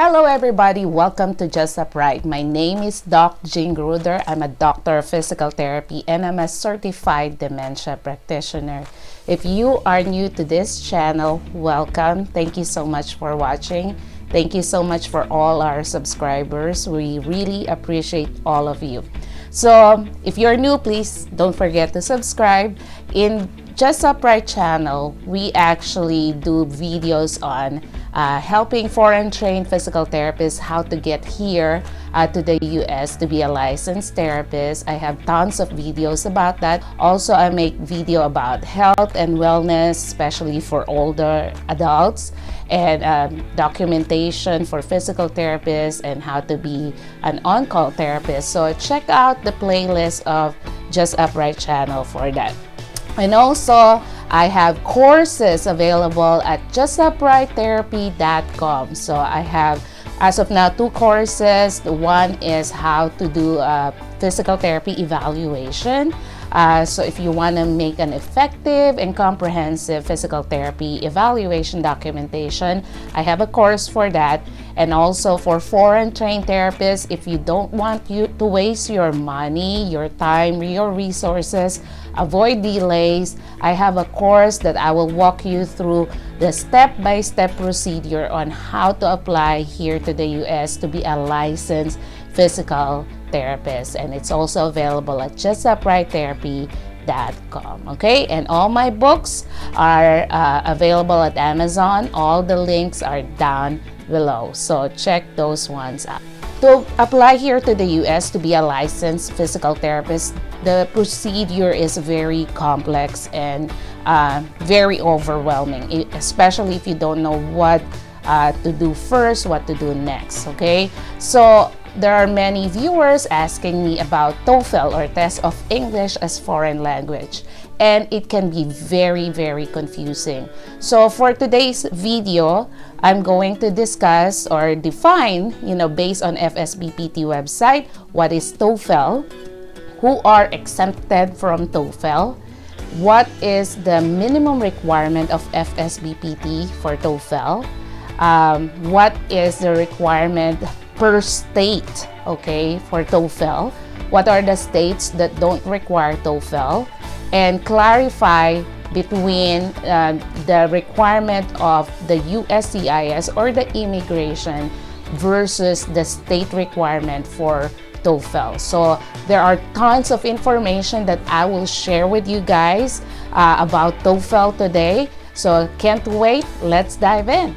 Hello everybody, welcome to Just Upright. My name is Doc Jean Gruder. I'm a doctor of physical therapy and I'm a certified dementia practitioner. If you are new to this channel, welcome. Thank you so much for watching. Thank you so much for all our subscribers. We really appreciate all of you. So if you're new, please don't forget to subscribe. In Just Upright channel, we actually do videos on helping foreign trained physical therapists how to get here to the US to be a licensed therapist. I have tons of videos about that. Also, I make video about health and wellness, especially for older adults, and documentation for physical therapists and how to be an on-call therapist. So check out the playlist of Just Upright channel for that. And also, I have courses available at justuprighttherapy.com. So I have, as of now, 2 courses. One is how to do a physical therapy evaluation. So if you want to make an effective and comprehensive physical therapy evaluation documentation, I have a course for that. And also for foreign trained therapists, if you don't want you to waste your money, your time, your resources, avoid delays, I have a course that I will walk you through the step-by-step procedure on how to apply here to the US to be a licensed physical therapist, and it's also available at justuprighttherapy.com. Okay, and all my books are available at Amazon. All the links are down below, so check those ones out. To apply here to the US to be a licensed physical therapist, the procedure is very complex and very overwhelming, especially if you don't know what to do first, what to do next. Okay, so there are many viewers asking me about TOEFL, or Test of English as Foreign Language, and it can be very, very confusing. So for today's video, I'm going to discuss or define, based on FSBPT website, what is TOEFL, who are exempted from TOEFL, what is the minimum requirement of FSBPT for TOEFL, what is the requirement per state, okay, for TOEFL, what are the states that don't require TOEFL, and clarify between the requirement of the USCIS or the immigration versus the state requirement for TOEFL. So there are tons of information that I will share with you guys about TOEFL today. So can't wait, let's dive in.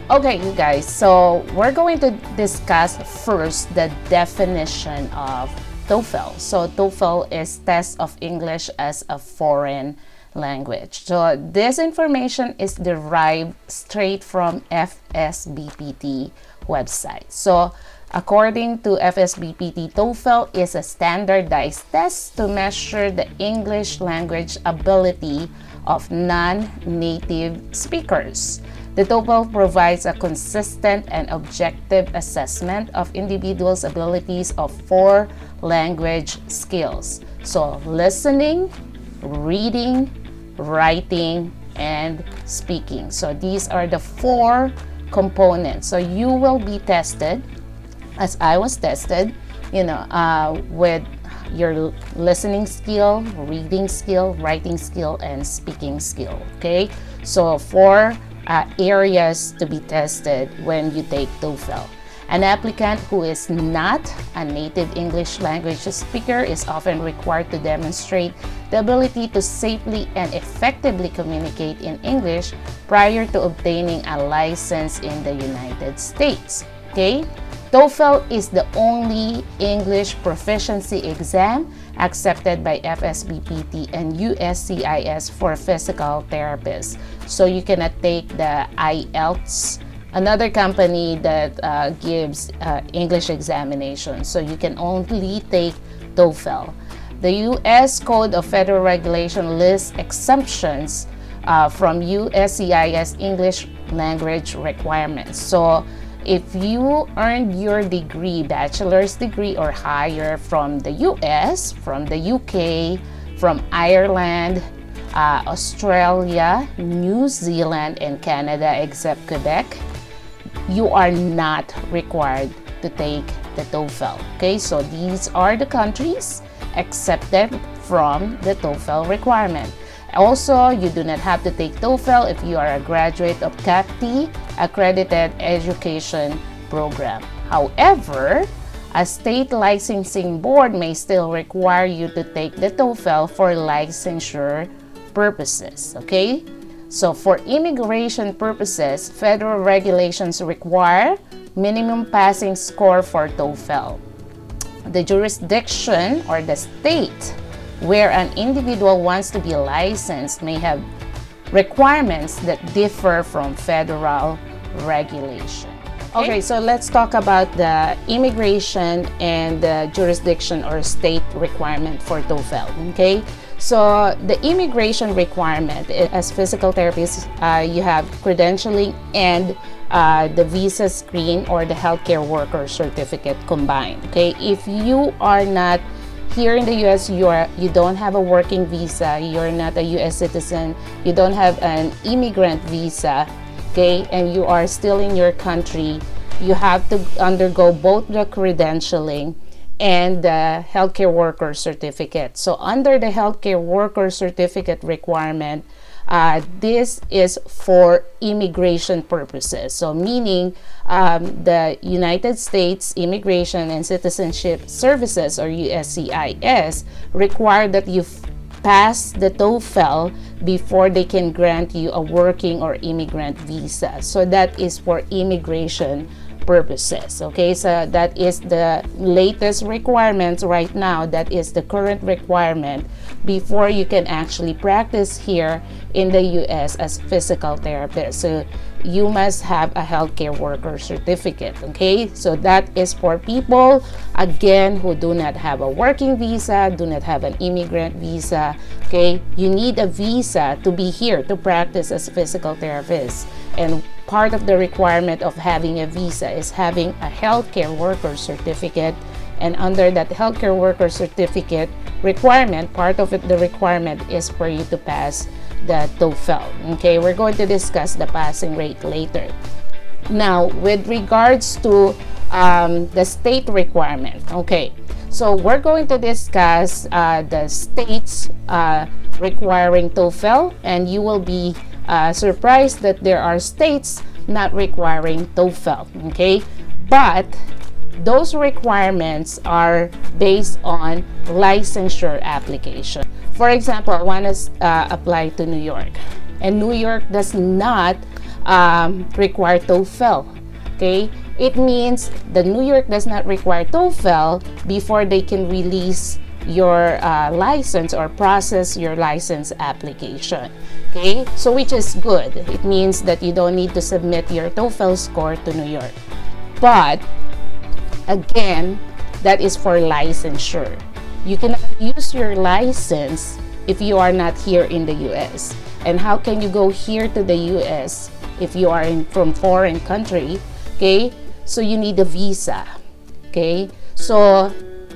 Okay, you guys, so we're going to discuss first the definition of TOEFL. So TOEFL is Test of English as a Foreign Language. So this information is derived straight from FSBPT website. So according to FSBPT, TOEFL is a standardized test to measure the English language ability of non-native speakers. The TOEFL provides a consistent and objective assessment of individuals' abilities of 4 language skills. So listening, reading, writing, and speaking. So these are the 4 components. So you will be tested, as I was tested, with your listening skill, reading skill, writing skill, and speaking skill. Okay, so 4 areas to be tested when you take TOEFL. An applicant who is not a native English language speaker is often required to demonstrate the ability to safely and effectively communicate in English prior to obtaining a license in the United States. Okay? TOEFL is the only English proficiency exam accepted by FSBPT and USCIS for physical therapists. So you cannot take the IELTS, another company that gives English examination. So you can only take TOEFL. The U.S. Code of Federal Regulation lists exemptions from USCIS English language requirements. So if you earned your degree, bachelor's degree or higher from the US, from the UK, from Ireland, Australia, New Zealand, and Canada except Quebec, you are not required to take the TOEFL. Okay, so these are the countries accepted from the TOEFL requirement. Also, you do not have to take TOEFL if you are a graduate of CACT accredited education program. However, a state licensing board may still require you to take the TOEFL for licensure purposes. Okay, so for immigration purposes, federal regulations require minimum passing score for TOEFL. The jurisdiction or the state where an individual wants to be licensed may have requirements that differ from federal regulation. Okay, so let's talk about the immigration and the jurisdiction or state requirement for TOEFL. Okay, so the immigration requirement, as physical therapists, you have credentialing and the visa screen or the healthcare worker certificate combined. Okay, if you are not here in the U.S., you don't have a working visa, you're not a U.S. citizen, you don't have an immigrant visa, okay, and you are still in your country, you have to undergo both the credentialing and the healthcare worker certificate. So under the healthcare worker certificate requirement, this is for immigration purposes. So meaning the United States Immigration and Citizenship Services, or USCIS, require that you pass the TOEFL before they can grant you a working or immigrant visa. So that is for immigration purposes. Okay, so that is the latest requirements right now. That is the current requirement before you can actually practice here in the US as physical therapist. So you must have a healthcare worker certificate. Okay, so that is for people again who do not have a working visa, do not have an immigrant visa. Okay, you need a visa to be here to practice as a physical therapist, and part of the requirement of having a visa is having a healthcare worker certificate. And under that healthcare worker certificate requirement, part of it, the requirement is for you to pass the TOEFL. Okay, we're going to discuss the passing rate later. Now, with regards to the state requirement, okay, so we're going to discuss the states requiring TOEFL, and you will be surprised that there are states not requiring TOEFL. Okay, but those requirements are based on licensure application. For example, I want to apply to New York, and New York does not require TOEFL. Okay, it means the New York does not require TOEFL before they can release your license or process your license application. Okay, so which is good. It means that you don't need to submit your TOEFL score to New York. But again, that is for licensure. You cannot use your license if you are not here in the US. And how can you go here to the US if you are from foreign country? Okay, so you need a visa. Okay, so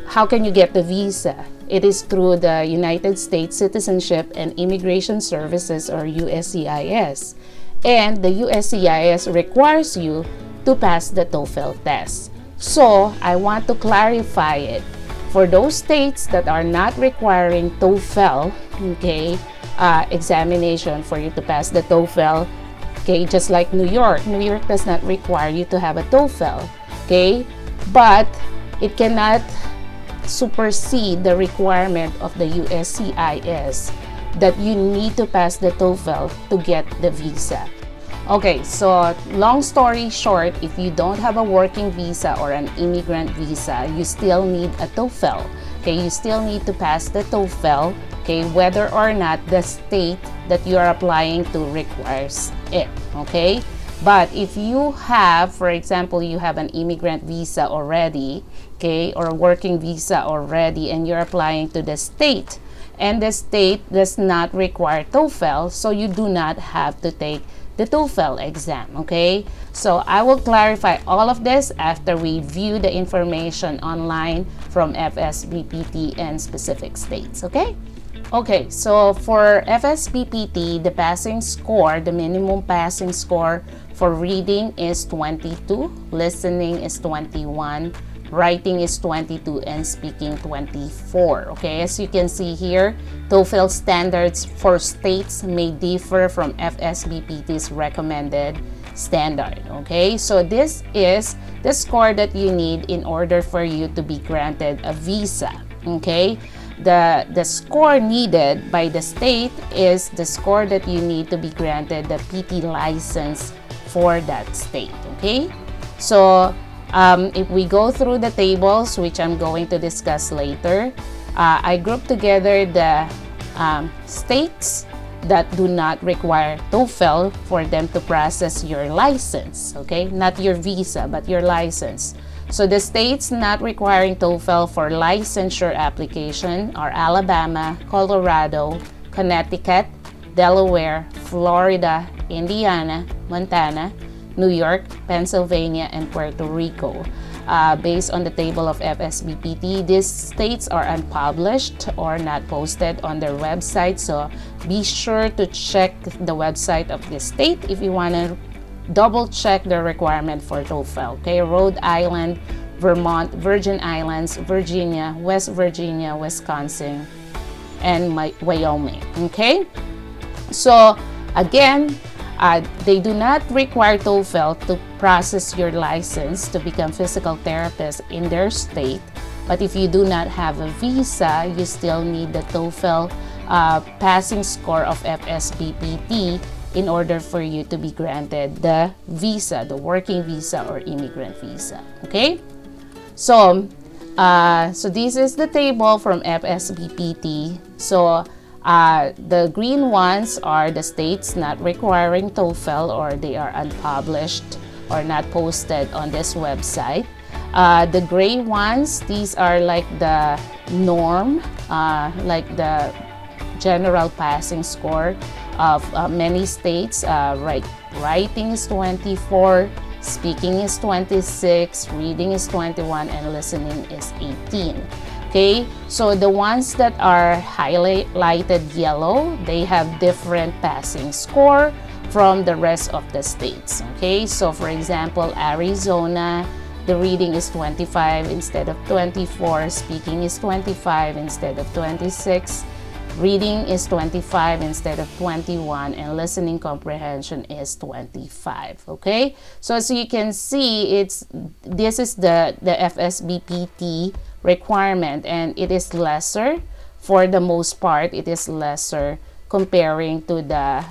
how can you get the visa? It is through the United States Citizenship and Immigration Services, or USCIS. And the USCIS requires you to pass the TOEFL test. So I want to clarify it. For those states that are not requiring TOEFL, okay, examination for you to pass the TOEFL, okay, just like New York. New York does not require you to have a TOEFL, okay, but it cannot supersede the requirement of the USCIS that you need to pass the TOEFL to get the visa. Okay, so long story short, if you don't have a working visa or an immigrant visa, you still need a TOEFL. Okay, you still need to pass the TOEFL, okay, whether or not the state that you are applying to requires it. Okay, but if you have, for example, you have an immigrant visa already, okay, or a working visa already, and you're applying to the state, and the state does not require TOEFL, so you do not have to take the TOEFL exam. Okay, so I will clarify all of this after we view the information online from FSBPT and specific states. Okay. Okay, so for FSBPT, the passing score, the minimum passing score for reading is 22, listening is 21, writing is 22, and speaking 24. Okay, as you can see here, TOEFL standards for states may differ from FSBPT's recommended standard. Okay, so this is the score that you need in order for you to be granted a visa. Okay, the score needed by the state is the score that you need to be granted the PT license for that state. Okay, so if we go through the tables, which I'm going to discuss later, I grouped together the states that do not require TOEFL for them to process your license. Okay, not your visa but your license. So the states not requiring TOEFL for licensure application are Alabama, Colorado, Connecticut, Delaware, Florida, Indiana, Montana, New York, Pennsylvania, and Puerto Rico. Based on the table of FSBPT, these states are unpublished or not posted on their website, so be sure to check the website of the state if you want to double check the requirement for TOEFL. Okay, Rhode Island, Vermont, Virgin Islands, Virginia, West Virginia, Wisconsin, and Wyoming. Okay, so again, they do not require TOEFL to process your license to become physical therapist in their state, but if you do not have a visa, you still need the TOEFL passing score of FSBPT in order for you to be granted the visa, the working visa or immigrant visa. Okay, so this is the table from FSBPT. So the green ones are the states not requiring TOEFL or they are unpublished or not posted on this website. The gray ones, these are like the norm, like the general passing score of many states. Writing is 24, speaking is 26, reading is 21, and listening is 18. Okay, so the ones that are highlighted yellow, they have different passing score from the rest of the states. Okay, so for example, Arizona, the reading is 25 instead of 24, speaking is 25 instead of 26, reading is 25 instead of 21, and listening comprehension is 25. Okay, so as you can see, this is the FSBPT requirement, and it is lesser. For the most part, it is lesser comparing to the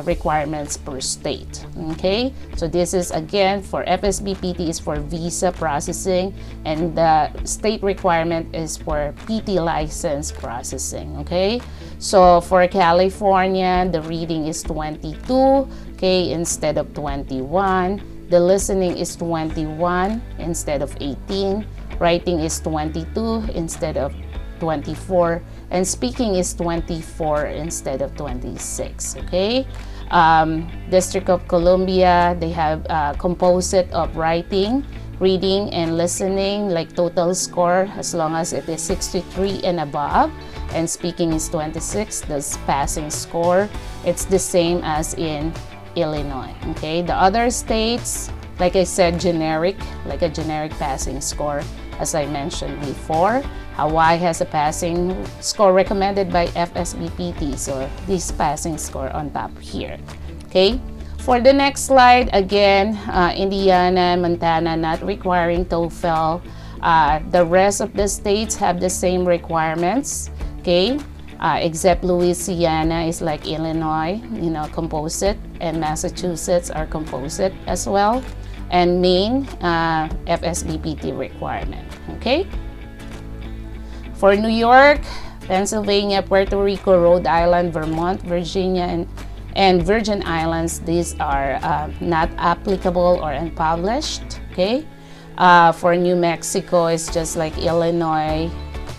requirements per state. Okay, so this is again for FSBPT is for visa processing, and the state requirement is for PT license processing. Okay, so for California, the reading is 22, okay, instead of 21. The listening is 21 instead of 18. Writing is 22 instead of 24, and speaking is 24 instead of 26. Okay, District of Columbia, they have a composite of writing, reading, and listening, like total score as long as it is 63 and above, and speaking is 26. The passing score, it's the same as in Illinois. Okay, the other states, like I said, generic, like a generic passing score. As I mentioned before, Hawaii has a passing score recommended by FSBPT, so this passing score on top here. Okay, for the next slide, again, Indiana, Montana not requiring TOEFL. The rest of the states have the same requirements. Okay, except Louisiana is like Illinois, composite, and Massachusetts are composite as well, and Maine, FSBPT requirement. Okay, for New York, Pennsylvania, Puerto Rico, Rhode Island, Vermont, Virginia, and Virgin Islands, these are not applicable or unpublished. Okay, for New Mexico, it's just like Illinois.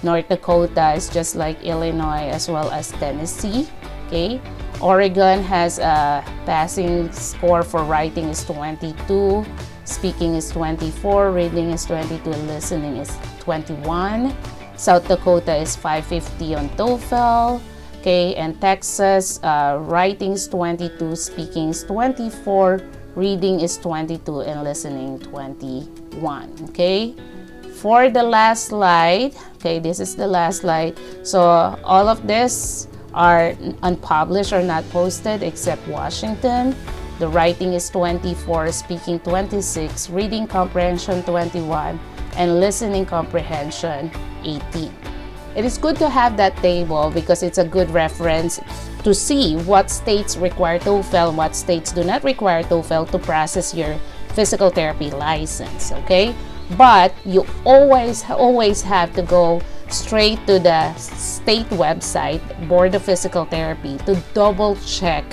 North Dakota is just like Illinois, as well as Tennessee. Okay, Oregon has a passing score for writing is 22, speaking is 24, reading is 22, listening is 21. South Dakota is 550 on TOEFL. Okay, and Texas, writing is 22, speaking is 24, reading is 22, and listening 21. Okay, for the last slide, okay, this is the last slide. So all of this are unpublished or not posted except Washington. The writing is 24, speaking 26, reading comprehension 21, and listening comprehension 18. It is good to have that table because it's a good reference to see what states require TOEFL, what states do not require TOEFL to process your physical therapy license, okay? But you always have to go straight to the state website, Board of Physical Therapy, to double check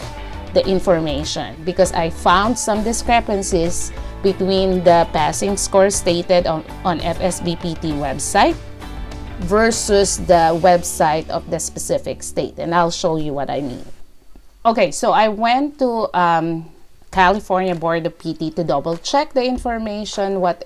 the information, because I found some discrepancies between the passing score stated on FSBPT website versus the website of the specific state, and I'll show you what I mean. Okay, so I went to California Board of PT to double check the information, what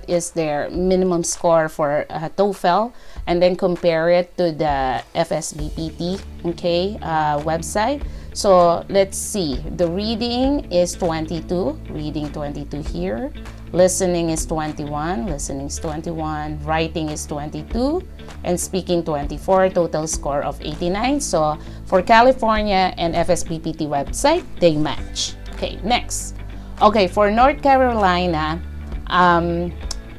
is their minimum score for TOEFL, and then compare it to the FSBPT, okay, website. So let's see, the reading is 22, reading 22 here. Listening is 21, listening is 21, writing is 22, and speaking 24, total score of 89. So for California and FSBPT website, they match. Okay, next. Okay, for North Carolina,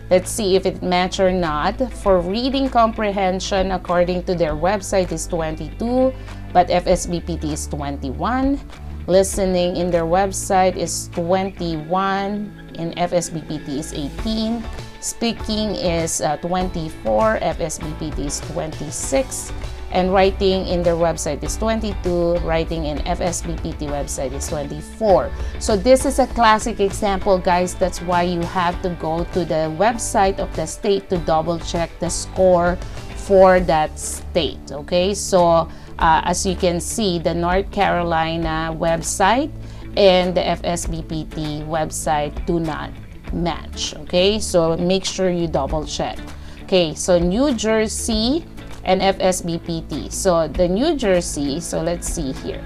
let's see if it match or not. For reading comprehension, according to their website, is 22, but FSBPT is 21. Listening in their website is 21, and FSBPT is 18. Speaking is 24, FSBPT is 26. And writing in their website is 22, writing in FSBPT website is 24. So this is a classic example, guys. That's why you have to go to the website of the state to double check the score for that state, okay? So as you can see, the North Carolina website and the FSBPT website do not match, okay? So make sure you double check. Okay, so New Jersey and FSBPT. So the New Jersey, so let's see here.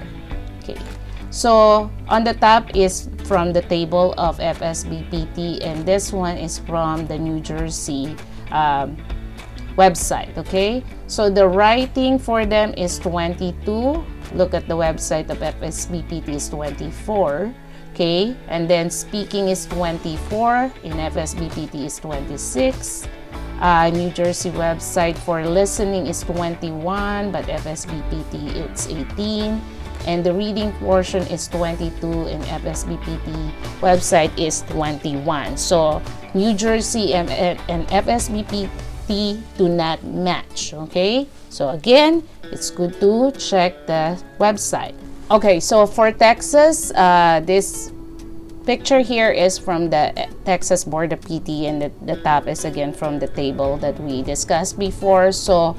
Okay, so on the top is from the table of FSBPT, and this one is from the New Jersey website, okay? So the writing for them is 22. Look at the website of FSBPT is 24, okay? And then speaking is 24, in FSBPT is 26. New Jersey website for listening is 21, but FSBPT it's 18. And the reading portion is 22, and FSBPT website is 21. So New Jersey and FSBPT do not match, okay? So again, it's good to check the website. Okay, so for Texas, this picture here is from the Texas Board of PT, and the top is again from the table that we discussed before. So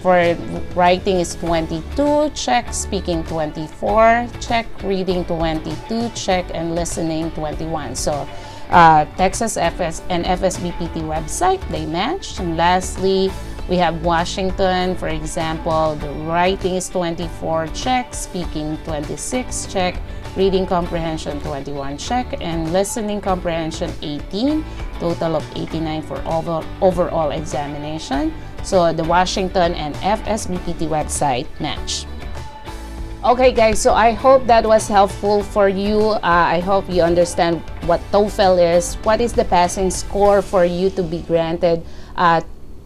for writing is 22, check. Speaking 24, check. Reading 22, check. And listening 21. So Texas FS and FSBPT website, they match. And lastly, we have Washington, for example, the writing is 24, check. Speaking 26, check. Reading comprehension 21, check. And listening comprehension 18, total of 89 for overall examination. So the Washington and FSBPT website match. Okay guys, so I hope that was helpful for you. I hope you understand what TOEFL is, what is the passing score for you to be granted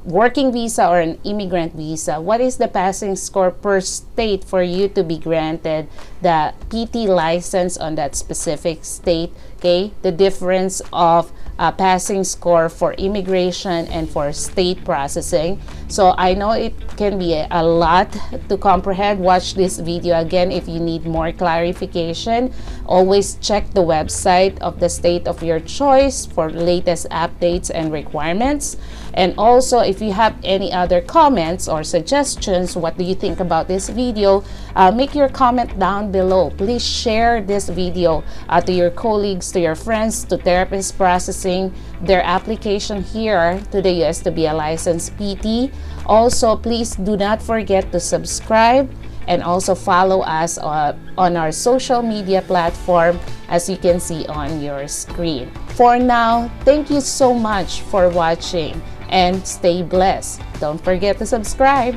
working visa or an immigrant visa, what is the passing score per state for you to be granted the PT license on that specific state, okay? The difference of passing score for immigration and for state processing. So I know it can be a lot to comprehend. Watch this video again if you need more clarification. Always check the website of the state of your choice for latest updates and requirements. And also, if you have any other comments or suggestions, what do you think about this video? Make your comment down below. Please share this video to your colleagues to your friends, to therapists processing their application here to the US to be a licensed PT. Also, please do not forget to subscribe and also follow us on our social media platform, as you can see on your screen. For now, thank you so much for watching and stay blessed. Don't forget to subscribe.